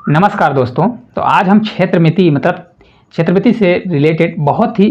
नमस्कार दोस्तों। तो आज हम क्षेत्रमिति से रिलेटेड बहुत ही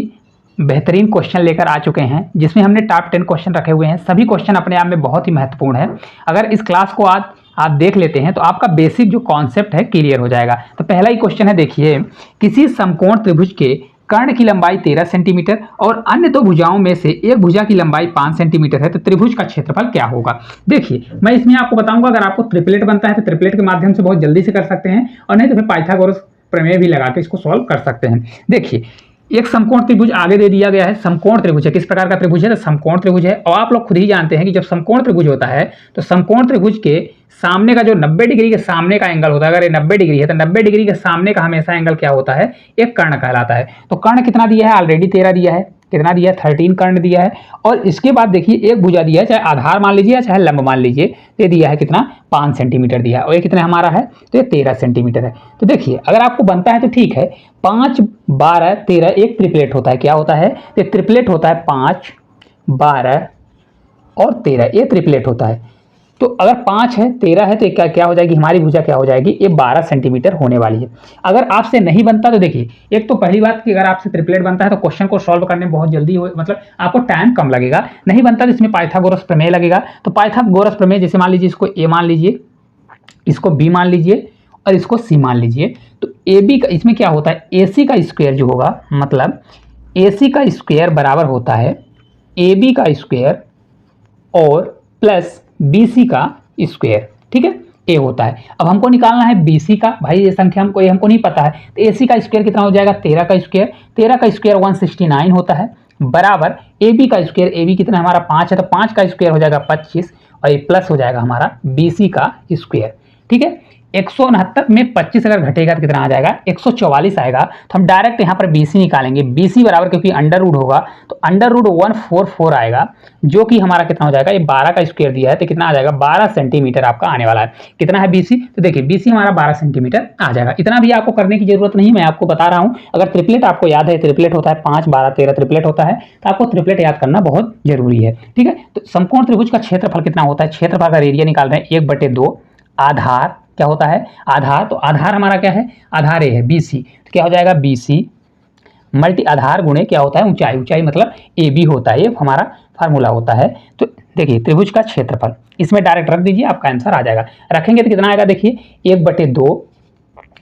बेहतरीन क्वेश्चन लेकर आ चुके हैं, जिसमें हमने टॉप 10 क्वेश्चन रखे हुए हैं। सभी क्वेश्चन अपने आप में बहुत ही महत्वपूर्ण है। अगर इस क्लास को आज आप देख लेते हैं तो आपका बेसिक जो कॉन्सेप्ट है क्लियर हो जाएगा। तो पहला ही क्वेश्चन है, देखिए, किसी समकोण त्रिभुज के कर्ण की लंबाई 13 सेंटीमीटर और अन्य दो भुजाओं में से एक भुजा की लंबाई 5 सेंटीमीटर है, तो त्रिभुज का क्षेत्रफल क्या होगा। देखिए, मैं इसमें आपको बताऊंगा, अगर आपको ट्रिपलेट बनता है तो ट्रिपलेट के माध्यम से बहुत जल्दी से कर सकते हैं, और नहीं तो फिर पाइथागोरस प्रमेय भी लगा के इसको सॉल्व कर सकते हैं। देखिए, एक समकोण त्रिभुज आगे दे दिया गया है। समकोण त्रिभुज है, किस प्रकार का त्रिभुज है, तो समकोण त्रिभुज है। और आप लोग खुद ही जानते हैं कि जब समकोण त्रिभुज होता है तो समकोण त्रिभुज के सामने का जो 90 डिग्री के सामने का एंगल होता है, अगर ये 90 डिग्री है तो 90 डिग्री के सामने का हमेशा एंगल क्या होता है, एक कर्ण कहलाता है। तो कर्ण कितना दिया है, ऑलरेडी 13 दिया है। कितना दिया है, 13 कर्ण दिया है। और इसके बाद देखिए, एक भुजा दिया है, चाहे आधार मान लीजिए या चाहे लंब मान लीजिए, तो ये दिया है कितना, 5 सेंटीमीटर दिया है। और ये कितना हमारा है, तो ये 13 सेंटीमीटर है। तो देखिए, अगर आपको बनता है तो ठीक है, 5, 12, 13 एक ट्रिपलेट होता है। क्या होता है, तो ट्रिपलेट होता है 5, 12 और 13, ये ट्रिपलेट होता है। तो अगर 5 है, 13 है, तो क्या क्या हो जाएगी, हमारी भुजा क्या हो जाएगी, ये 12 सेंटीमीटर होने वाली है। अगर आपसे नहीं बनता तो देखिए, एक तो पहली बात कि अगर आपसे ट्रिपलेट बनता है तो क्वेश्चन को सॉल्व करने में बहुत जल्दी हो, मतलब आपको टाइम कम लगेगा। नहीं बनता तो इसमें पाइथागोरस प्रमेय लगेगा। तो पाइथागोरस प्रमेय, जैसे मान लीजिए इसको ए मान लीजिए, इसको बी मान लीजिए और इसको सी मान लीजिए। तो ए बी का इसमें क्या होता है, ए सी का स्क्वायर जो होगा, मतलब ए सी का स्क्वायर बराबर होता है ए बी का स्क्वायर और प्लस बी सी का स्क्वायर। ठीक है, ए होता है। अब हमको निकालना है बी सी का। भाई ये संख्या हमको नहीं पता है, तो ए सी का स्क्वायर कितना हो जाएगा, 13 का स्क्वायर। 13 का स्क्वायर 169 होता है, बराबर ए बी का स्क्वायर। ए बी कितना हमारा 5 है, तो 5 का स्क्वायर हो जाएगा 25, और ये प्लस हो जाएगा हमारा बी सी का स्क्वायर। ठीक है, 169 में 25 अगर घटेगा तो कितना आ जाएगा, 144 आएगा। तो हम डायरेक्ट यहाँ पर BC निकालेंगे। BC बराबर, क्योंकि अंडर रूट होगा तो अंडर रूट 144 आएगा, जो कि हमारा कितना हो जाएगा, ये 12 का स्क्वायर दिया है तो कितना आ जाएगा, 12 सेंटीमीटर आपका आने वाला है। कितना है BC, तो देखिए BC हमारा 12 सेंटीमीटर आ जाएगा। इतना भी आपको करने की जरूरत नहीं, मैं आपको बता रहा हूँ। अगर ट्रिपलेट आपको याद है, ट्रिपलेट होता है 5, 12, 13 ट्रिपलेट होता है, तो आपको ट्रिपलेट याद करना बहुत जरूरी है। ठीक है, तो समकोण त्रिभुज का क्षेत्रफल कितना होता है, क्षेत्रफल का एरिया निकाल रहे हैं, 1/2 आधार क्या होता है, आधार। तो आधार हमारा क्या है, आधार ए है BC, तो क्या हो जाएगा BC मल्टी आधार गुणे क्या होता है, ऊंचाई। ऊंचाई मतलब AB होता है, ये हमारा फार्मूला होता है। तो देखिए, त्रिभुज का क्षेत्रफल इसमें डायरेक्ट रख दीजिए, आपका आंसर आ जाएगा। रखेंगे तो कितना आएगा, देखिए 1/2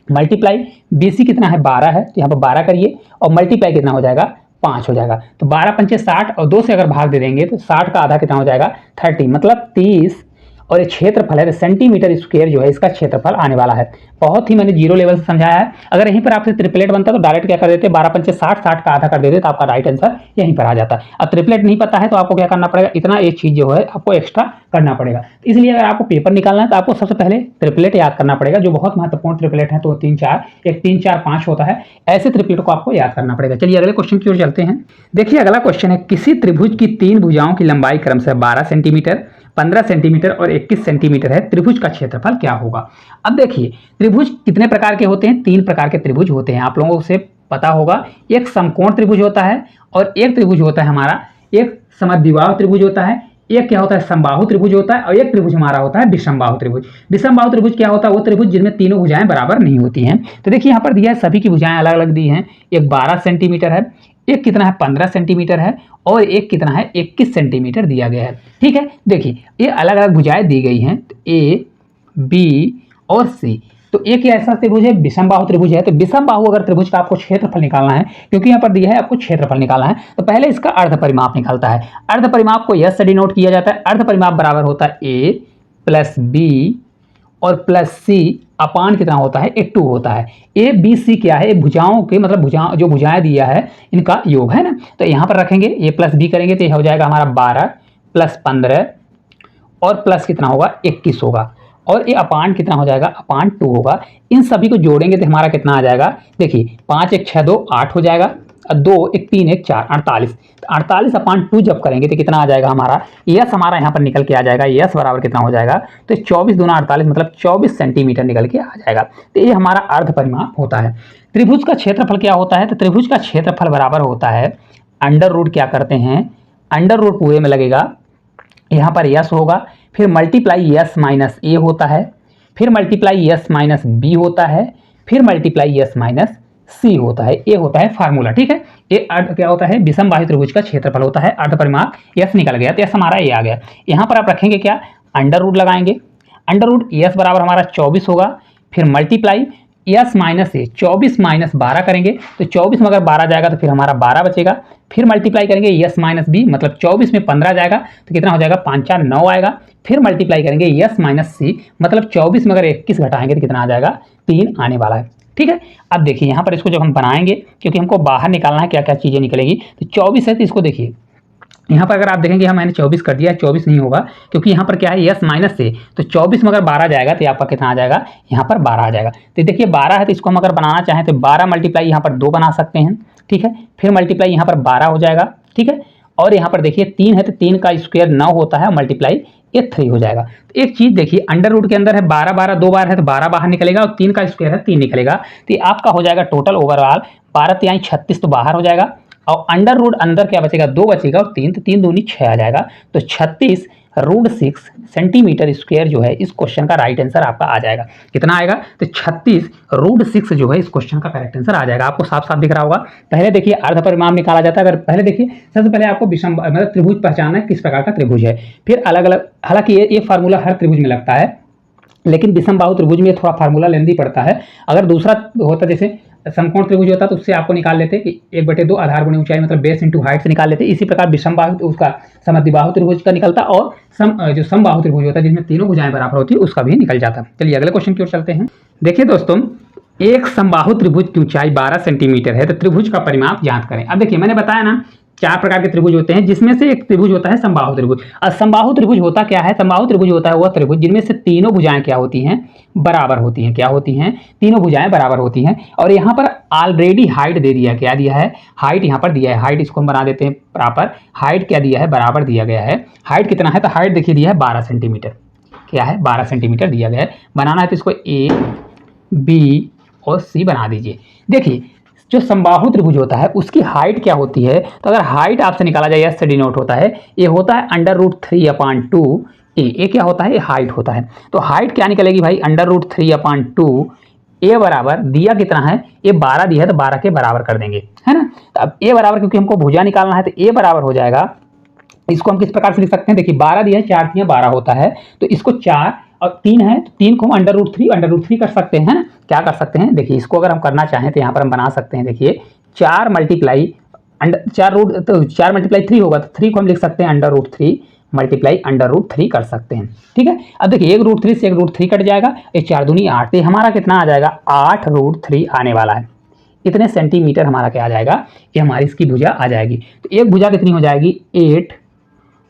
मल्टीप्लाई BC कितना है, 12 है, तो यहाँ पर 12 करिए, और मल्टीप्लाई कितना हो जाएगा, 5 हो जाएगा। तो 12 पंचे 60, और 2 से अगर भाग दे देंगे तो 60 का आधा कितना हो जाएगा, 30, मतलब 30। और ये क्षेत्रफल है, तो सेंटीमीटर स्क्वायर जो है इसका क्षेत्रफल आने वाला है। बहुत ही मैंने जीरो लेवल से समझाया है। अगर यहीं पर आपसे ट्रिपलेट बनता तो डायरेक्ट क्या कर देते, 12 पंचे 60, 60 का आधा कर देते, तो आपका राइट आंसर यहीं पर आ जाता है। अब ट्रिपलेट नहीं पता है तो आपको क्या करना पड़ेगा, इतना एक चीज जो है आपको एक्स्ट्रा करना पड़ेगा। इसलिए अगर आपको पेपर निकालना है तो आपको सबसे पहले ट्रिपलेट याद करना पड़ेगा, जो बहुत महत्वपूर्ण ट्रिपलेट है। तो 3, 4, एक 3, 4, 5 होता है, ऐसे ट्रिपलेट को आपको याद करना पड़ेगा। चलिए अगले क्वेश्चन की ओर चलते हैं। देखिए, अगला क्वेश्चन है, किसी त्रिभुज की 3 भुजाओं की लंबाई क्रमशः 12 सेंटीमीटर, 15 सेंटीमीटर और 21 सेंटीमीटर है, त्रिभुज का क्षेत्रफल क्या होगा। अब देखिए, त्रिभुज कितने प्रकार के होते हैं, 3 प्रकार के त्रिभुज होते हैं, आप लोगों से पता होगा। एक समकोण त्रिभुज होता है, और एक त्रिभुज होता है हमारा, एक समद्विबाहु त्रिभुज होता है, एक क्या होता है, समबाहु त्रिभुज होता है, और एक त्रिभुज हमारा होता है विषमबाहु त्रिभुज। विषमबाहु त्रिभुज क्या होता है, वो त्रिभुज जिनमें तीनों भुजाएं बराबर नहीं होती हैं। तो देखिए, यहाँ पर दिया है, सभी की भुजाएं अलग अलग दी हैं। एक 12 सेंटीमीटर है, एक कितना है 15 सेंटीमीटर है, और एक कितना है 21 सेंटीमीटर दिया गया है। ठीक है, देखिए ये अलग अलग भुजाएं दी गई हैं, A, B और C। तो एक ऐसा त्रिभुज है विषमबाहु त्रिभुज है। तो विषमबाहु अगर त्रिभुज का आपको क्षेत्रफल निकालना है, क्योंकि यहाँ पर दिया है आपको क्षेत्रफल निकालना है, तो पहले इसका अर्ध परिमाप निकलता है। अर्ध परिमाप को S से डिनोट किया जाता है। अर्ध परिमाप बराबर होता है A प्लस B और प्लस C अपान कितना होता है, 2 होता है। A B C क्या है, भुजाओं के मतलब जो भुजाएं दिया है इनका योग है ना। तो यहाँ पर रखेंगे A प्लस B करेंगे तो यह हो जाएगा हमारा 12 प्लस 15 और प्लस कितना होगा, 21 होगा, और ये अपान कितना हो जाएगा, अपान 2 होगा। इन सभी को जोड़ेंगे तो हमारा कितना आ जाएगा, देखिए 5 1 6 2 8 हो जाएगा, और 2 1 3 1 4 48। 48 अपान 2 जब करेंगे तो कितना आ जाएगा हमारा, यस हमारा यहाँ पर निकल के आ जाएगा। यस बराबर कितना हो जाएगा, तो 24 दूना 48 मतलब 24 सेंटीमीटर निकल के आ जाएगा। तो ये हमारा अर्ध परिमाप होता है। त्रिभुज का क्षेत्रफल क्या होता है, तो त्रिभुज का क्षेत्रफल बराबर होता है अंडर रूट, क्या करते हैं, अंडर रूट पूरे में लगेगा, यहाँ पर यस होगा, फिर मल्टीप्लाई यस माइनस ए होता है, फिर मल्टीप्लाई एस माइनस बी होता है, फिर मल्टीप्लाई एस माइनस सी होता है। ये होता है फार्मूला, ठीक है। ये अर्ध क्या होता है, विषम बाहु त्रिभुज का क्षेत्रफल होता है। अर्ध परिमाप एस निकल गया, तो एस हमारा ये आ गया। यहाँ पर आप रखेंगे क्या, अंडर रूट लगाएंगे। अंडर रूट एस बराबर हमारा 24 होगा, फिर मल्टीप्लाई एस माइनस ए, 24 माइनस 12 करेंगे तो 24 में अगर 12 जाएगा तो फिर हमारा 12 बचेगा। फिर मल्टीप्लाई करेंगे एस माइनस बी, मतलब 24 में 15 जाएगा तो कितना हो जाएगा, 5 4 9 आएगा। फिर मल्टीप्लाई करेंगे एस माइनस सी, मतलब 24 में अगर 21 घटाएंगे तो कितना आ जाएगा, 3 आने वाला है, ठीक है। अब देखिए यहाँ पर इसको जब हम बनाएंगे, क्योंकि हमको बाहर निकालना है क्या क्या चीज़ें निकलेगी, तो 24 है तो इसको देखिए यहाँ पर अगर आप देखेंगे यहाँ मैंने 24 कर दिया, 24 नहीं होगा क्योंकि यहाँ पर क्या है एस माइनस से, तो 24 में अगर 12 जाएगा तो आपका कितना आ जाएगा, यहाँ पर 12 आ जाएगा। तो देखिए 12 है तो इसको हम अगर बनाना चाहें तो 12 मल्टीप्लाई यहाँ पर 2 बना सकते हैं, ठीक है। फिर मल्टीप्लाई यहाँ पर 12 हो जाएगा, ठीक है। और यहाँ पर देखिए 3 है तो 3 का स्क्वायर 9 होता है, मल्टीप्लाई ये 3 हो जाएगा। तो एक चीज़ देखिए, अंडर रूट के अंदर है 12 12 2 बार है तो 12 बाहर निकलेगा और 3 का स्क्वायर है 3 निकलेगा, तो आपका हो जाएगा टोटल ओवरऑल 12 3 36 तो बाहर हो जाएगा, और अंडर रूट अंदर क्या बचेगा, 2 बचेगा और 3, तो 3 दूनी 6 आ जाएगा। तो 36 रूट 6 सेंटीमीटर स्क्वायर जो है इस क्वेश्चन का राइट आंसर आपका आ जाएगा। कितना आएगा, तो 36 रूट 6 जो है इस क्वेश्चन का करेक्ट आंसर आ जाएगा। आपको साफ साफ दिख रहा होगा। पहले देखिए अर्ध परिमाप निकाला जाता है। अगर पहले देखिए, सबसे पहले आपको विषम मतलब त्रिभुज पहचानना है किस प्रकार का त्रिभुज है, फिर अलग अलग, हालांकि ये फार्मूला हर त्रिभुज में लगता है, लेकिन विषम बाहु त्रिभुज में थोड़ा फार्मूला लेंदी पड़ता है। अगर दूसरा होता जैसे समकोण त्रिभुज होता तो उससे आपको निकाल लेते कि 1/2 आधार गुणे ऊंचाई, मतलब बेस इंटू हाइट से निकाल लेते। इसी प्रकार विषम बाहु उसका समद्विबाहु त्रिभुज का निकलता, और जो समबाहु त्रिभुज होता है जिसमें तीनों भुजाएं बराबर होती है उसका भी निकल जाता। चलिए अगले क्वेश्चन की ओर चलते हैं। देखिए दोस्तों, एक समबाहु त्रिभुज की ऊंचाई 12 सेंटीमीटर है तो त्रिभुज का परिमाप ज्ञात करें। अब देखिए मैंने बताया ना 4 प्रकार के त्रिभुज होते हैं, जिसमें से एक त्रिभुज होता है समबाहु त्रिभुज। और समबाहु त्रिभुज होता क्या है, समबाहु त्रिभुज होता है वह त्रिभुज जिनमें से तीनों भुजाएं क्या होती हैं, बराबर होती हैं। क्या होती हैं, तीनों भुजाएं बराबर होती हैं। और यहाँ पर ऑलरेडी हाइट दे दिया, क्या दिया है, हाइट यहाँ पर दिया है। हाइट इसको हम बना देते हैं प्रॉपर। हाइट क्या दिया है, बराबर दिया गया है। हाइट कितना है, तो हाइट देखिए दिया है 12 सेंटीमीटर। क्या है, 12 सेंटीमीटर दिया गया है। बनाना है तो इसको ए बी और सी बना दीजिए। देखिए जो समबाहु त्रिभुज होता है उसकी हाइट क्या होती है, तो अगर हाइट आपसे निकाला जाए, एस से डिनोट होता है, ये होता है √3/2 ए। ये क्या होता है, ये हाइट होता है। तो हाइट क्या निकलेगी भाई, √3/2 ए बराबर दिया कितना है, ये 12 दिया है तो 12 के बराबर कर देंगे, है ना। तो अब ए बराबर, क्योंकि हमको भुजा निकालना है तो ए बराबर हो जाएगा, इसको हम किस प्रकार से लिख सकते हैं, देखिए 12 दिया है, 4 3 12 होता है, तो इसको 4 और 3 है तो 3 को हम √3 कर सकते हैं ना। क्या कर सकते हैं, देखिए इसको अगर हम करना चाहें तो यहाँ पर हम बना सकते हैं। देखिए 4 मल्टीप्लाई 3 होगा तो 3 को हम लिख सकते हैं √3 मल्टीप्लाई √3 कर सकते हैं, ठीक है। अब देखिए एक √3 से एक √3 कट जाएगा, ये 4 दूनी 8, तो हमारा कितना आ जाएगा, 8 √3 आने वाला है। इतने सेंटीमीटर हमारा क्या आ जाएगा, ये हमारी इसकी भुजा आ जाएगी। तो एक भुजा कितनी हो जाएगी, 8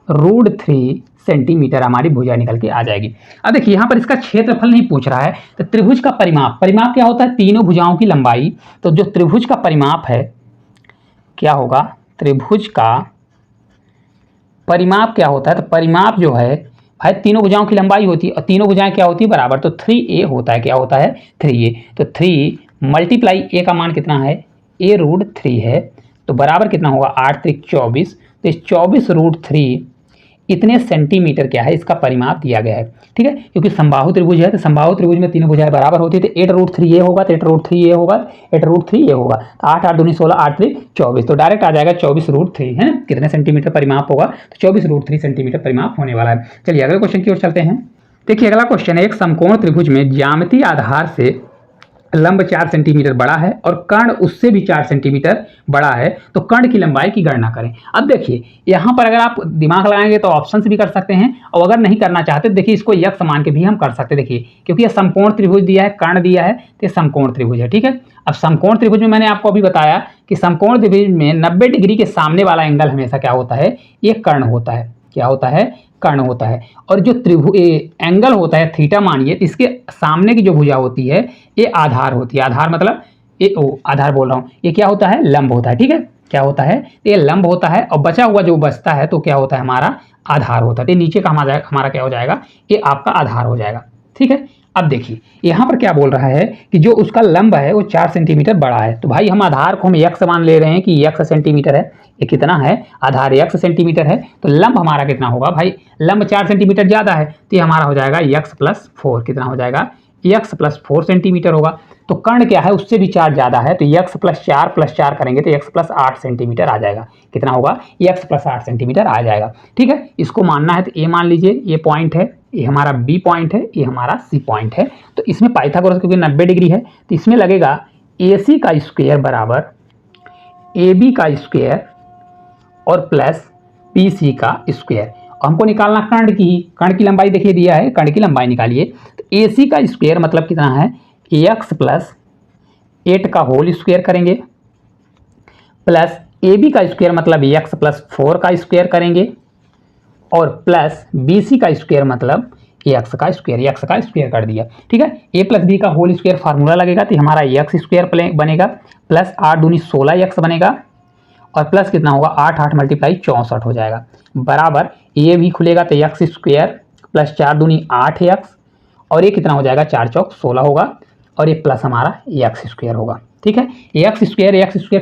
√3 सेंटीमीटर हमारी भुजा निकल के आ जाएगी। अब देखिए यहाँ पर इसका क्षेत्रफल नहीं पूछ रहा है, तो त्रिभुज का परिमाप, परिमाप क्या होता है, तीनों भुजाओं की लंबाई। तो जो त्रिभुज का परिमाप है क्या होगा, त्रिभुज का परिमाप क्या होता है, तो परिमाप जो है भाई तीनों भुजाओं की लंबाई होती है और तीनों भुजाएं क्या होती है, बराबर। तो 3a होता है, क्या होता है, 3a। तो 3 मल्टीप्लाई a का मान कितना है, a√3 है, तो बराबर कितना होगा, 8 3 24। तो इस 24 √3 इतने सेंटीमीटर क्या है, इसका परिमाप दिया गया है, ठीक है। क्योंकि समबाहु त्रिभुज है तो समबाहु त्रिभुज में तीनों भुजाएं बराबर होती है, तो 8√3 ये होगा, तो 8√3 ये होगा, 8√3 ये होगा। तो 8 8 दूनी 16, 8 3 24, तो डायरेक्ट आ जाएगा 24√3, है ना। कितने सेंटीमीटर परिमाप होगा, तो 24√3 सेंटीमीटर परिमाप होने वाला है। चलिए अगले क्वेश्चन की ओर चलते हैं। देखिए अगला क्वेश्चन है, एक समकोण त्रिभुज में ज्यामितीय आधार से लंब 4 सेंटीमीटर बड़ा है और कर्ण उससे भी 4 सेंटीमीटर बड़ा है, तो कर्ण की लंबाई की गणना करें। अब देखिए यहाँ पर अगर आप दिमाग लगाएंगे तो ऑप्शन भी कर सकते हैं, और अगर नहीं करना चाहते देखिए इसको यक्ष मान के भी हम कर सकते हैं। देखिए क्योंकि ये समकोण त्रिभुज दिया है, कर्ण दिया है, तो समकोण त्रिभुज है, ठीक है। अब समकोण त्रिभुज में मैंने आपको अभी बताया कि समकोण त्रिभुज में 90 डिग्री के सामने वाला एंगल हमेशा क्या होता है, ये कर्ण होता है। क्या होता है, कर्ण होता है। और जो त्रिभुज एंगल होता है थीटा मानिए, इसके सामने की जो भुजा होती है ये आधार होती है। आधार मतलब ये आधार बोल रहा हूँ, ये क्या होता है, लंब होता है, ठीक है। क्या होता है, ये लंब होता है, और बचा हुआ जो बचता है तो क्या होता है, हमारा आधार होता है। तो नीचे का हमारा क्या हो जाएगा, ये आपका आधार हो जाएगा, ठीक है। अब देखिए यहाँ पर क्या बोल रहा है कि जो उसका लंब है वो 4 सेंटीमीटर बड़ा है। तो भाई हम आधार को हम x मान ले रहे हैं कि x सेंटीमीटर है। ये कितना है, आधार x सेंटीमीटर है, तो लंब हमारा कितना होगा भाई, लंब 4 सेंटीमीटर ज़्यादा है तो ये हमारा हो जाएगा x प्लस 4, कितना हो जाएगा x प्लस 4 सेंटीमीटर होगा। तो कर्ण क्या है, उससे भी 4 ज़्यादा है, तो x प्लस 4 करेंगे तो x प्लस 8 सेंटीमीटर आ जाएगा। कितना होगा, x प्लस 8 सेंटीमीटर आ जाएगा। ठीक है, इसको मानना है तो ए मान लीजिए, ये पॉइंट है, ये हमारा बी पॉइंट है, ये हमारा सी पॉइंट है। तो इसमें पाइथागोरस क्योंकि 90 डिग्री है तो इसमें लगेगा ए सी का स्क्वायर बराबर ए बी का स्क्वायर और प्लस बी सी का स्क्वायर। हमको निकालना कर्ण की लंबाई देखिए दिया है, कर्ण की लंबाई निकालिए। तो ए सी का स्क्वायर मतलब कितना है, एक्स प्लस 8 का होल स्क्वायर करेंगे, प्लस ए बी का स्क्वायर मतलब एक्स प्लस 4 का स्क्वायर करेंगे, और प्लस बी सी का स्क्वायर मतलब एक्स का स्क्वायर कर दिया। ठीक है, ए प्लस बी का होल स्क्वायर फार्मूला लगेगा तो हमारा एक्स स्क्वायर बनेगा, प्लस 8 दूनी 16 एक्स बनेगा, और प्लस कितना होगा 8 8 मल्टीप्लाई 64 हो जाएगा, बराबर ये भी खुलेगा तो एक्स स्क्वायर प्लस 4 दूनी 8 एक्स, और ये कितना हो जाएगा 4 चौक 16 होगा, और ये प्लस हमारा एक्स स्क्वायर होगा। ठीक है, एक्स स्क्वायर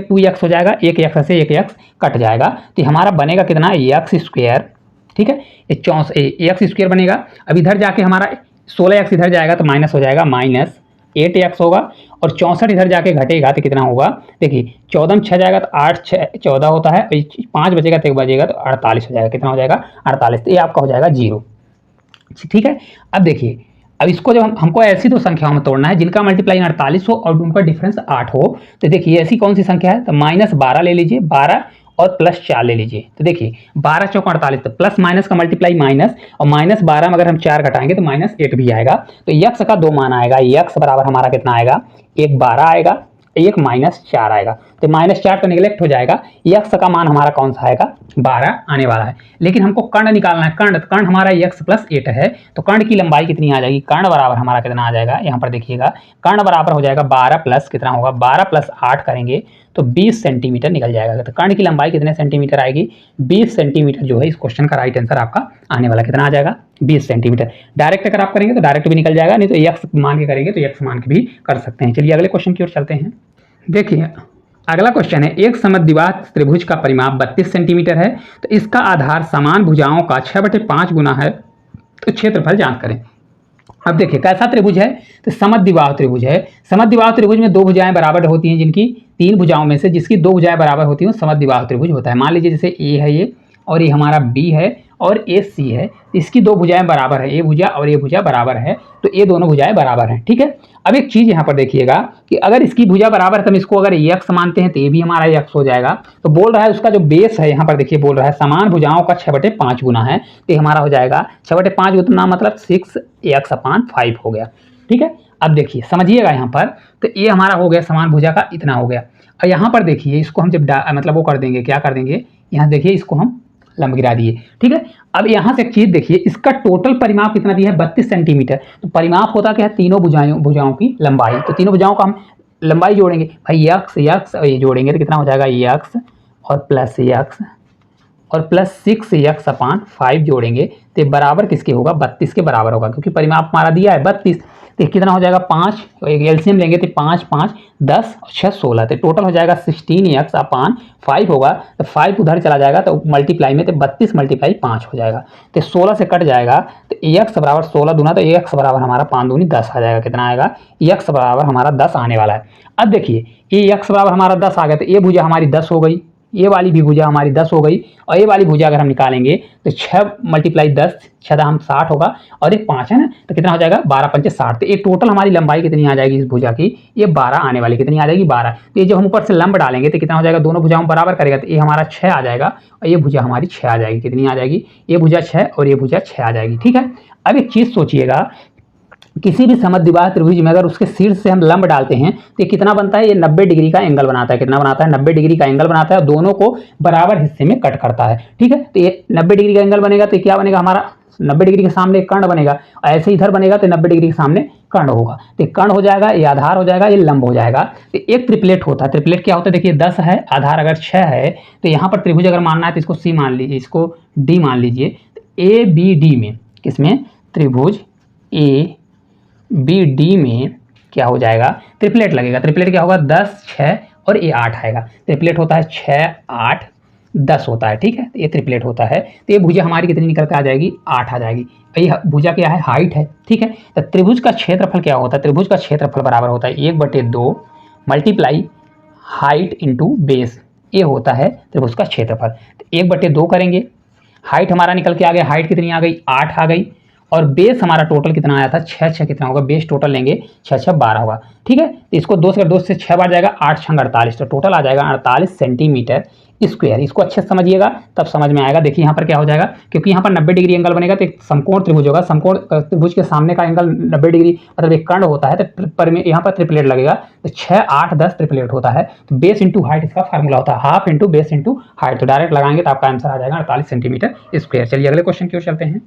2x हो जाएगा, एक एक्स से एक एक्स कट जाएगा तो हमारा बनेगा कितना एक्स स्क्वायर। ठीक है, ये एक्स स्क्वायर बनेगा। अब इधर जाके हमारा 16x इधर जाएगा तो माइनस हो जाएगा, माइनस 8x होगा, और 64 इधर जाके घटेगा तो कितना होगा, देखिए 14 में 6 जाएगा तो 8 6 14 होता है, 5 बचेगा तो 1 बचेगा तो 48 हो जाएगा। कितना हो जाएगा 48, तो ये आपका हो जाएगा 0। ठीक है, अब देखिए, अब इसको जब हमको ऐसी दो संख्याओं में तोड़ना है जिनका मल्टीप्लाई 48 हो और उनका डिफरेंस 8 हो, तो देखिए ऐसी कौन सी संख्या है, तो -12 ले लीजिए, 12 और प्लस 4 ले लीजिए। तो देखिए 12 चौक 48, तो प्लस माइनस का मल्टीप्लाई माइनस, और -12 में अगर हम 4 घटाएंगे तो -8 भी आएगा। तो यक्स का 2 मान आएगा, यक्स बराबर हमारा कितना आएगा, एक 12 आएगा, एक -4 आएगा। तो -4 तो निगलेक्ट हो जाएगा, यक्स का मान हमारा कौन सा आएगा, 12 आने वाला है। लेकिन हमको कर्ण निकालना है, कर्ण हमारा यक्स प्लस 8 है, तो कर्ण की लंबाई कितनी आ जाएगी, कर्ण बराबर हमारा कितना आ जाएगा, यहाँ पर देखिएगा कर्ण बराबर हो जाएगा 12 प्लस कितना होगा, 12 प्लस 8 करेंगे तो 20 सेंटीमीटर निकल जाएगा। तो कर्ण की लंबाई कितने सेंटीमीटर आएगी, 20 सेंटीमीटर जो है इस क्वेश्चन का राइट आंसर आपका आने वाला कितना आ जाएगा, 20 सेंटीमीटर। डायरेक्ट अगर आप करेंगे तो डायरेक्ट भी निकल जाएगा, नहीं तो यक्स मान के करेंगे तो यक्स मान के भी कर सकते हैं। चलिए अगले क्वेश्चन की ओर चलते हैं। देखिए अगला क्वेश्चन है, एक समद्विबाहु त्रिभुज का परिमाप 32 सेंटीमीटर है, तो इसका आधार समान भुजाओं का 6/5 गुना है, तो क्षेत्रफल ज्ञात करें। अब देखिए कैसा त्रिभुज है, तो समद्विबाहु त्रिभुज है। समद्विबाहु त्रिभुज में 2 भुजाएं बराबर होती हैं, जिनकी 3 भुजाओं में से जिसकी 2 भुजाएं बराबर होती हैं समद्विबाहु त्रिभुज होता है। मान लीजिए जैसे ए है ये, और ये हमारा बी है, और ए सी है, इसकी 2 भुजाएं बराबर है, ये भुजा और ये भुजा बराबर है, तो ये दोनों भुजाएं बराबर हैं। ठीक है, अब एक चीज यहाँ पर देखिएगा कि अगर इसकी भुजा बराबर है तो हम इसको अगर एक्स मानते हैं तो ये भी हमारा एक्स हो जाएगा। तो बोल रहा है उसका जो बेस है यहाँ पर देखिए, बोल रहा है समान भुजाओं का 6/5 गुना है, तो ये हमारा हो जाएगा 6/5 गुना मतलब 6x/5 हो गया। ठीक है, अब देखिए समझिएगा यहाँ पर, तो ये हमारा हो गया समान भुजा का इतना हो गया। और यहाँ पर देखिए इसको हम जब मतलब वो कर देंगे, क्या कर देंगे, यहाँ देखिए इसको हम लंब गिरा दिए। ठीक है, अब यहाँ से एक चीज देखिए, इसका टोटल परिमाप कितना दिया है 32 सेंटीमीटर। तो परिमाप होता क्या है, तीनों भुजाओं की लंबाई, तो तीनों भुजाओं का हम लंबाई जोड़ेंगे भाई, यक्स और ये जोड़ेंगे तो कितना हो जाएगा, यक्स और प्लस यक्स और प्लस 6x/5 जोड़ेंगे तो बराबर किसके होगा, 32 के बराबर होगा, क्योंकि परिमाप हमारा दिया है 32। तो कितना हो जाएगा 5, एक एलसीएम लेंगे तो 5 5 10 और 6 16, तो टोटल हो जाएगा 16x/5 होगा। तो 5 उधर चला जाएगा तो मल्टीप्लाई में, तो 32 × 5 हो जाएगा, तो 16 से कट जाएगा, तो x बराबर 16 दूना, तो x बराबर हमारा 5 दूनी 10 आ जाएगा। कितना आएगा, x बराबर हमारा 10 आने वाला है। अब देखिए ये x बराबर हमारा 10 आ गया, तो ये भुजा हमारी 10 हो गई, ये वाली भी भुजा हमारी 10 हो गई, और ये वाली भुजा अगर हम निकालेंगे तो 6 × 10 6 दाम 60 होगा, और एक 5 है ना, तो कितना हो जाएगा 12 × 5 60। तो ये टोटल हमारी लंबाई कितनी आ जाएगी इस भुजा की, ये 12 आने वाली, कितनी आ जाएगी 12। तो ये जब हम ऊपर से लंब डालेंगे तो कितना हो जाएगा, दोनों भुजाओं बराबर करेगा तो ये हमारा 6 आ जाएगा, और ये भुजा हमारी 6 आ जाएगी। कितनी आ जाएगी, ये भुजा 6 और ये भुजा 6 आ जाएगी। ठीक है, अब एक चीज सोचिएगा, किसी भी समद्विबाहु त्रिभुज में अगर उसके शीर्ष से हम लंब डालते हैं तो ये कितना बनता है, ये 90 डिग्री का एंगल बनाता है। कितना बनाता है, 90 डिग्री का एंगल बनाता है, दोनों को बराबर हिस्से में कट करता है। ठीक है, तो ये 90 डिग्री का एंगल बनेगा तो क्या बनेगा हमारा, 90 डिग्री के सामने कर्ण बनेगा, ऐसे इधर बनेगा तो 90 डिग्री के सामने कर्ण होगा, तो कर्ण हो जाएगा, ये आधार हो जाएगा, ये लंब हो जाएगा। तो एक ट्रिपलेट होता है, ट्रिपलेट क्या होता है, देखिए 10 है, आधार अगर 6 है, तो यहाँ पर त्रिभुज अगर मानना है तो इसको सी मान लीजिए, इसको डी मान लीजिए। ए बी डी में, किसमें, त्रिभुज ए बी डी में क्या हो जाएगा, ट्रिपलेट लगेगा। ट्रिपलेट क्या होगा, 10 6 और ये 8 आएगा। ट्रिपलेट होता है 6 8 10 होता है, ठीक है। तो ये ट्रिपलेट होता है। तो ये भुजा हमारी कितनी निकल के आ जाएगी, 8 आ जाएगी। ये भुजा क्या है, हाइट है, ठीक है। तो त्रिभुज का क्षेत्रफल क्या होता है, त्रिभुज का क्षेत्रफल बराबर होता है 1/2 मल्टीप्लाई हाइट इंटू बेस, ये होता है त्रिभुज का क्षेत्रफल। तो 1/2 करेंगे, हाइट हमारा निकल के आ गया, हाइट कितनी आ गई, 8 आ गई। और बेस हमारा टोटल कितना आया था, 6 6 कितना होगा, बेस टोटल लेंगे 6 6 12 होगा, ठीक है। तो इसको 2 से 2 से 6 बार जाएगा, 8 6 48, तो टोटल आ जाएगा 48 सेंटीमीटर स्क्वायर। इसको अच्छे से समझिएगा तब समझ में आएगा। देखिए यहाँ पर क्या हो जाएगा, क्योंकि यहाँ पर 90 डिग्री एंगल बनेगा तो एक समकोण त्रिभुज होगा। समकोण त्रिभुज के सामने का एंगल 90 डिग्री मतलब एक कर्ण होता है, तो पर में यहाँ पर ट्रिपलेट लगेगा। तो 6 8 10 ट्रिपलेट होता है। तो बेस इंटू हाइट इसका फार्मूला होता है, half into base into height. तो डायरेक्ट लगाएंगे तो आपका आंसर आ जाएगा 48 सेंटीमीटर स्क्वायर। चलिए अगले क्वेश्चन की ओर चलते हैं।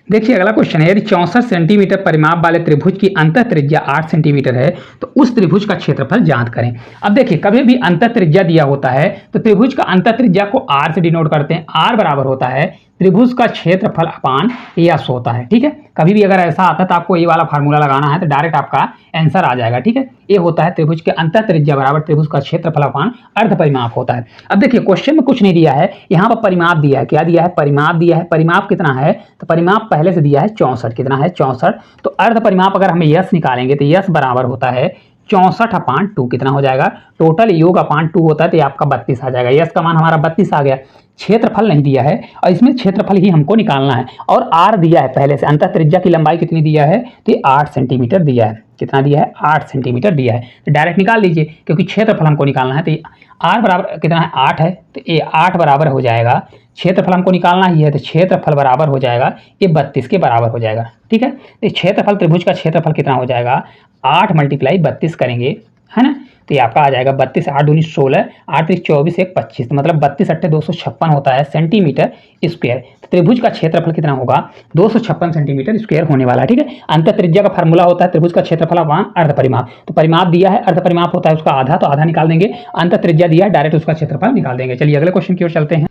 देखिए अगला क्वेश्चन है, यदि 64 सेंटीमीटर परिमाप वाले त्रिभुज की अंतः त्रिज्या 8 सेंटीमीटर है तो उस त्रिभुज का क्षेत्रफल ज्ञात करें। अब देखिए कभी भी अंतः त्रिज्या दिया होता है तो त्रिभुज का अंतः त्रिज्या को r से डिनोट करते हैं। r बराबर होता है त्रिभुज का क्षेत्रफल अपान यस होता है, ठीक है। कभी भी अगर ऐसा आता है तो आपको ये वाला फार्मूला लगाना है तो डायरेक्ट आपका आंसर आ जाएगा, ठीक है। ये होता है त्रिभुज के अंतः त्रिज्या बराबर त्रिभुज का क्षेत्रफल अपान अर्ध परिमाप होता है। अब देखिए क्वेश्चन में कुछ नहीं दिया है, यहाँ पर परिमाप दिया है। क्या दिया है, परिमाप दिया है। परिमाप कितना है, तो परिमाप पहले से दिया है 64, कितना है 64। तो अर्ध परिमाप अगर हमें यस निकालेंगे तो यस बराबर होता है 64/2, कितना हो जाएगा, टोटल योग अपान 2 होता है तो ये आपका 32 आ जाएगा। यस का मान हमारा 32 आ गया। क्षेत्रफल नहीं दिया है और इसमें क्षेत्रफल ही हमको निकालना है। और आर दिया है पहले से, अंतः त्रिज्या की लंबाई कितनी दिया है, तो ये 8 सेंटीमीटर दिया है। कितना दिया है, 8 सेंटीमीटर दिया है। तो डायरेक्ट निकाल लीजिए क्योंकि क्षेत्रफल हमको निकालना है। तो आर बराबर कितना है, 8 है। तो ये 8 बराबर हो जाएगा, क्षेत्रफल हमको निकालना ही है तो क्षेत्रफल बराबर हो जाएगा ये 32 के बराबर हो जाएगा, ठीक है। तो क्षेत्रफल त्रिभुज का क्षेत्रफल कितना हो जाएगा, 8 × 32 करेंगे, है ना। तो ये आपका आ जाएगा 32 8 दूनी 16 8 3 24 1 25, मतलब 32 8 256 होता है सेंटीमीटर स्क्वायर। तो त्रिभुज का क्षेत्रफल कितना होगा, 256 सेंटीमीटर स्क्वायर होने वाला है, ठीक है। अंतः त्रिज्या का फार्मूला होता है त्रिभुज का क्षेत्रफल अपान अर्ध परिमाप। तो परिमाप दिया है, अर्ध परिमाप होता है उसका आधा, तो आधा निकाल देंगे। अंतः त्रिज्या दिया है, डायरेक्ट उसका क्षेत्रफल निकाल देंगे। चलिए अगले क्वेश्चन की ओर चलते हैं।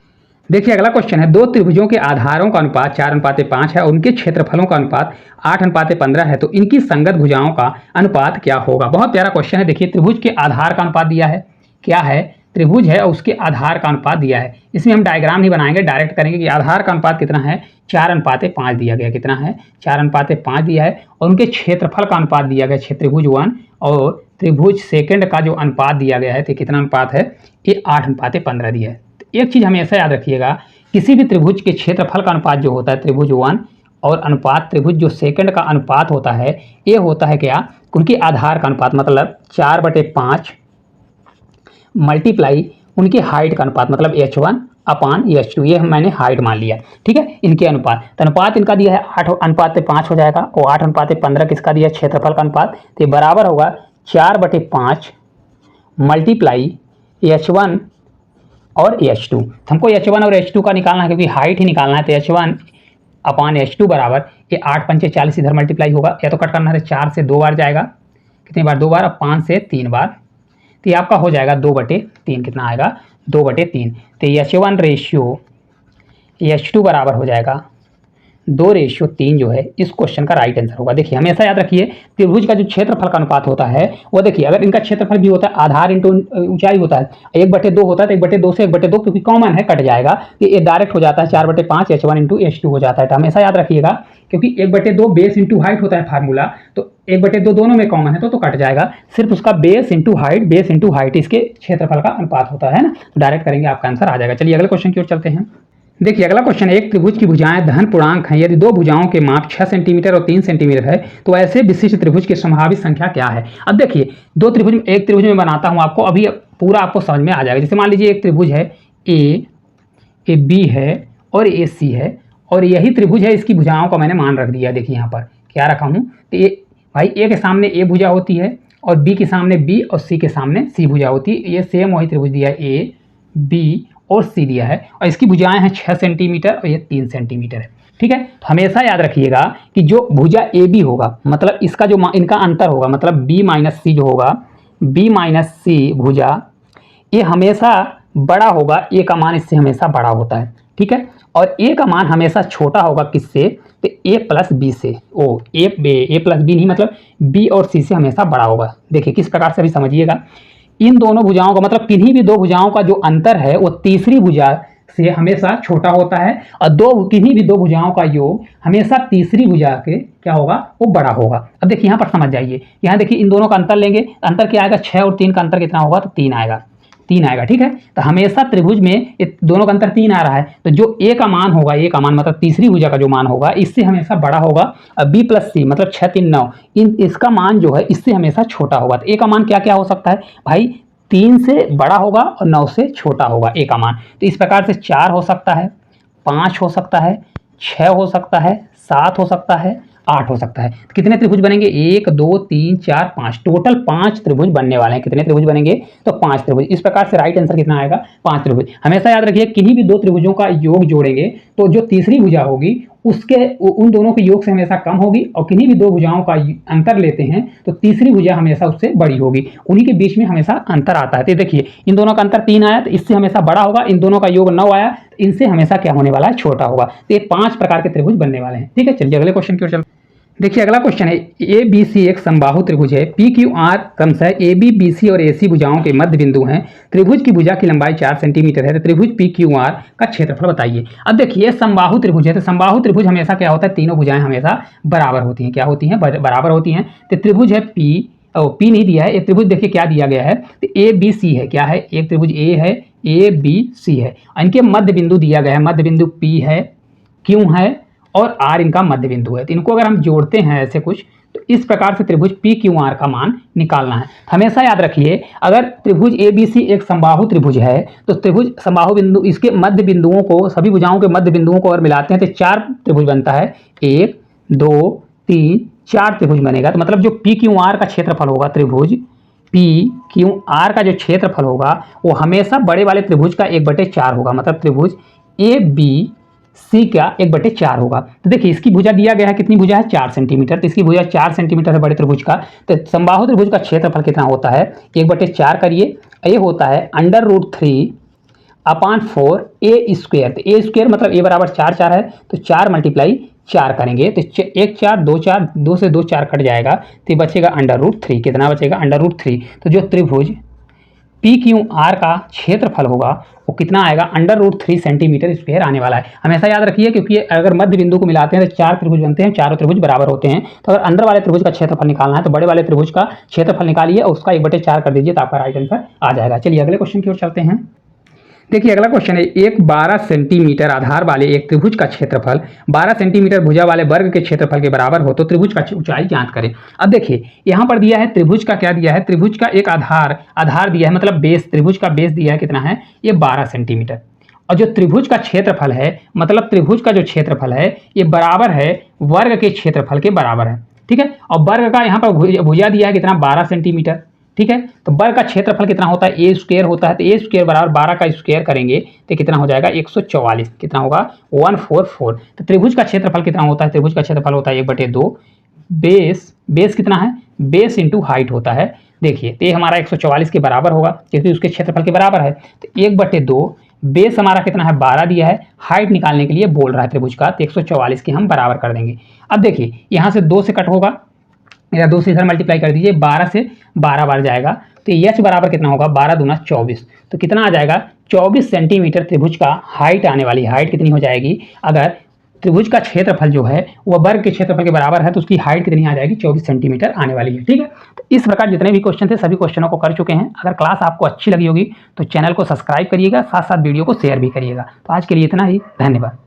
देखिए अगला क्वेश्चन है, दो त्रिभुजों के आधारों का अनुपात 4:5 है और उनके क्षेत्रफलों का अनुपात 8:15 है, तो इनकी संगत भुजाओं का अनुपात क्या होगा। बहुत प्यारा क्वेश्चन है। देखिए त्रिभुज के आधार का अनुपात दिया है, क्या है, त्रिभुज है और उसके आधार का अनुपात दिया है। इसमें हम डायग्राम नहीं बनाएंगे, डायरेक्ट करेंगे कि आधार का अनुपात कितना है, 4:5 दिया गया, कितना है 4:5 दिया है। और उनके क्षेत्रफल का अनुपात दिया गया, त्रिभुज 1 और त्रिभुज सेकंड का जो अनुपात दिया गया है तो कितना अनुपात है, ये 8:15 दिया है। एक चीज हमेशा याद रखिएगा, किसी भी त्रिभुज के क्षेत्रफल का अनुपात जो होता है त्रिभुज 1 और अनुपात त्रिभुज जो सेकंड का अनुपात होता है ये होता है क्या, उनके आधार का अनुपात, मतलब 4/5 मल्टीप्लाई उनकी हाइट का अनुपात, मतलब h1/h2, ये मैंने हाइट मान लिया, ठीक है। इनके अनुपात, तो अनुपात इनका दिया है 8:5 हो जाएगा और 8:15 किसका दिया है, क्षेत्रफल का अनुपात। तो ये बराबर होगा 4/5 मल्टीप्लाई h1 और h2। हमको h1 और h2 का निकालना है क्योंकि हाइट ही निकालना है। तो h1/h2 बराबर ये 8 पंचे 40 इधर मल्टीप्लाई होगा, या तो कट करना है 4 से 2 बार जाएगा, कितनी बार 2 बार, और 5 से 3 बार, तो ये आपका हो जाएगा 2/3, कितना आएगा 2/3। तो h1 रेशियो h2 बराबर हो जाएगा 2:3 जो है इस क्वेश्चन का राइट आंसर होगा। देखिए हमेशा याद रखिए त्रिभुज का जो क्षेत्रफल का अनुपात होता है वो, देखिए अगर इनका क्षेत्रफल भी होता है आधार इंटू ऊंचाई होता है, 1/2 होता है तो 1/2 से 1/2 क्योंकि कॉमन है कट जाएगा, ये डायरेक्ट हो जाता है 4/5 h1 इंटू h2 हो जाता है। तो हमेशा याद रखिएगा क्योंकि 1/2 बेस इंटू हाइट होता है फार्मूला, तो 1/2 दोनों में कॉमन है तो कट जाएगा, सिर्फ उसका बेस इंटू हाइट इसके क्षेत्रफल का अनुपात होता है ना। तो डायरेक्ट करेंगे आपका आंसर आ जाएगा। चलिए अगले क्वेश्चन की ओर चलते हैं। देखिए अगला क्वेश्चन है, एक त्रिभुज की भुजाएं धन पूर्णांक हैं, यदि दो भुजाओं के माप 6 सेंटीमीटर और 3 सेंटीमीटर है तो ऐसे विशिष्ट त्रिभुज की संभावित संख्या क्या है। अब देखिए दो त्रिभुज, एक त्रिभुज में बनाता हूं आपको, अभी पूरा आपको समझ में आ जाएगा। जैसे मान लीजिए एक त्रिभुज है ए बी है और ए सी है, और यही त्रिभुज है, इसकी भुजाओं का मैंने मान रख दिया। देखिए यहाँ पर क्या रखा हूँ, तो ये भाई ए के सामने ए भुजा होती है और बी के सामने बी और सी के सामने सी भुजा होती है। ये सेम वही त्रिभुज दिया है, ए बी और सी दिया है, और इसकी भुजाएं हैं 6 सेंटीमीटर और ये 3 सेंटीमीटर है, ठीक है। तो हमेशा याद रखिएगा कि जो भुजा ए बी होगा, मतलब इसका जो इनका अंतर होगा, मतलब बी माइनस सी जो होगा, बी माइनस सी भुजा, ये हमेशा बड़ा होगा, ए का मान इससे हमेशा बड़ा होता है, ठीक है। और ए का मान हमेशा छोटा होगा किससे, तो ए प्लस बी से। ए प्लस बी नहीं, मतलब बी और सी से हमेशा बड़ा होगा। देखिए किस प्रकार से अभी समझिएगा, इन दोनों भुजाओं का मतलब किन्हीं भी दो भुजाओं का जो अंतर है वो तीसरी भुजा से हमेशा छोटा होता है, और किन्हीं भी दो भुजाओं का योग हमेशा तीसरी भुजा के क्या होगा, वो बड़ा होगा। अब देखिए यहाँ पर समझ जाइए, यहाँ देखिए इन दोनों का अंतर लेंगे, अंतर क्या आएगा, 6 और 3 का अंतर कितना होगा, तो 3 आएगा, 3 आएगा। ठीक है, तो हमेशा त्रिभुज में दोनों का अंतर 3 आ रहा है, तो जो ए का मान होगा, ए का मान मतलब तीसरी भुजा का जो मान होगा इससे हमेशा बड़ा होगा। और बी प्लस सी मतलब 6 3 9, इसका मान जो है इससे हमेशा छोटा होगा। तो ए का मान क्या क्या हो सकता है भाई, 3 से बड़ा होगा और 9 से छोटा होगा ए का मान। तो इस प्रकार से 4 हो सकता है, 5 हो सकता है, 6 हो सकता है, 7 हो सकता है, 8 हो सकता है। तो कितने त्रिभुज बनेंगे, 1 2 3 4 5, टोटल 5 त्रिभुज बनने वाले हैं। कितने त्रिभुज बनेंगे, तो 5 त्रिभुज। इस प्रकार से राइट आंसर कितना आएगा, 5 त्रिभुज। हमेशा याद रखिए किन्हीं भी दो त्रिभुजों का योग जोड़ेंगे तो जो तीसरी भुजा होगी उसके उन दोनों के योग से हमेशा कम होगी, और किन्हीं भी दो भुजाओं का अंतर लेते हैं तो तीसरी भुजा हमेशा उससे बड़ी होगी, उन्हीं के बीच में हमेशा अंतर आता है। तो देखिए इन दोनों का अंतर 3 आया तो इससे हमेशा बड़ा होगा, इन दोनों का योग 9 आया तो इनसे हमेशा क्या होने वाला है, छोटा होगा। तो ये 5 प्रकार के त्रिभुज बनने वाले हैं। ठीक है, चलिए अगले क्वेश्चन की ओर चलते हैं। देखिए अगला क्वेश्चन है, ए बी सी एक समबाहु त्रिभुज है, पी क्यू आर क्रमशः ए बी बी सी और ए सी भुजाओं के मध्य बिंदु हैं। त्रिभुज की भुजा की लंबाई 4 सेंटीमीटर है, तो त्रिभुज पी क्यू आर का क्षेत्रफल बताइए। अब देखिए समबाहु त्रिभुज है, तो समबाहु त्रिभुज हमेशा क्या होता है, तीनों भुजाएं हमेशा बराबर होती हैं। क्या होती हैं, बराबर होती हैं। तो त्रिभुज है पी नहीं दिया है, एक त्रिभुज देखिए क्या दिया गया है, तो ए बी सी है। क्या है, एक त्रिभुज ए है, ए बी सी है, इनके मध्य बिंदु दिया गया है, मध्य बिंदु पी है, क्यू है और आर इनका मध्य बिंदु है। तो इनको अगर हम जोड़ते हैं ऐसे कुछ, तो इस प्रकार से त्रिभुज पी क्यू आर का मान निकालना है। हमेशा याद रखिए अगर त्रिभुज ए बी सी एक समबाहु त्रिभुज है तो त्रिभुज समबाहु बिंदु इसके मध्य बिंदुओं को, सभी भुजाओं के मध्य बिंदुओं को अगर मिलाते हैं तो 4 त्रिभुज बनता है, 1 2 3 4 त्रिभुज बनेगा। तो मतलब जो पी क्यू आर का क्षेत्रफल होगा, त्रिभुज पी क्यू आर का जो क्षेत्रफल होगा वो हमेशा बड़े वाले त्रिभुज का 1/4 होगा। मतलब त्रिभुज ए बी सी का 1/4 होगा। तो देखिए इसकी भुजा दिया गया है, कितनी भुजा है, 4 सेंटीमीटर, तो इसकी भुजा 4 सेंटीमीटर है बड़े त्रिभुज का। तो समबाहु त्रिभुज का क्षेत्रफल कितना होता है, 1/4 करिए, ये होता है √3/4 ए स्क्वायर। तो ए स्क्वायर मतलब ए बराबर 4 4 है, तो 4 × 4 करेंगे तो 1 4 2 4, 2 से 2 4 कट जाएगा, तो बचेगा √3। कितना बचेगा, √3। तो जो त्रिभुज पी क्यू आर का क्षेत्रफल होगा वो कितना आएगा, √3 सेंटीमीटर स्क्वायर आने वाला है। हमेशा याद रखिए क्योंकि अगर मध्य बिंदु को मिलाते हैं तो 4 त्रिभुज बनते हैं, चारों त्रिभुज बराबर होते हैं। तो अगर अंदर वाले त्रिभुज का क्षेत्रफल निकालना है तो बड़े वाले त्रिभुज का क्षेत्रफल निकालिए और उसका 1/4 कर दीजिए, तो आपका राइट आंसर आ जाएगा। चलिए अगले क्वेश्चन की ओर चलते हैं। देखिए अगला क्वेश्चन है, एक 12 सेंटीमीटर आधार वाले एक त्रिभुज का क्षेत्रफल 12 सेंटीमीटर भुजा वाले वर्ग के क्षेत्रफल के बराबर हो तो त्रिभुज का ऊंचाई ज्ञात करें। अब देखिए यहाँ पर दिया है त्रिभुज का, क्या दिया है, त्रिभुज का एक आधार दिया है, मतलब बेस, त्रिभुज का बेस दिया है कितना है, ये 12 सेंटीमीटर। और जो त्रिभुज का क्षेत्रफल है, मतलब त्रिभुज का जो क्षेत्रफल है ये बराबर है वर्ग के क्षेत्रफल के बराबर है। ठीक है, और वर्ग का यहाँ पर भुजा दिया है कितना, 12 सेंटीमीटर। ठीक है, तो वर्ग का क्षेत्रफल कितना होता है, ए स्क्वायर होता है, तो ए स्क्वायर बराबर 12 का स्क्वायर करेंगे तो कितना हो जाएगा, 144। कितना होगा, 144। तो त्रिभुज का क्षेत्रफल कितना होता है, त्रिभुज का क्षेत्रफल होता है 1/2, बेस कितना है, बेस इंटू हाइट होता है। देखिए तो ये हमारा 144 के बराबर होगा क्योंकि उसके क्षेत्रफल के बराबर है। तो 1/2, बेस हमारा कितना है, 12 दिया है, हाइट निकालने के लिए बोल रहा है त्रिभुज का, तो 144 के हम बराबर कर देंगे। अब देखिए यहाँ से 2 से कट होगा, या 2 से इधर मल्टीप्लाई कर दीजिए, 12 से 12 बार जाएगा, तो एच बराबर कितना होगा, 12 दूना 24। तो कितना आ जाएगा, 24 सेंटीमीटर त्रिभुज का हाइट आने वाली, हाइट कितनी हो जाएगी, अगर त्रिभुज का क्षेत्रफल जो है वह वर्ग के क्षेत्रफल के बराबर है तो उसकी हाइट कितनी आ जाएगी, 24 सेंटीमीटर आने वाली है। ठीक है, तो इस प्रकार जितने भी क्वेश्चन थे सभी क्वेश्चनों को कर चुके हैं। अगर क्लास आपको अच्छी लगी होगी तो चैनल को सब्सक्राइब करिएगा, साथ साथ वीडियो को शेयर भी करिएगा। तो आज के लिए इतना ही, धन्यवाद।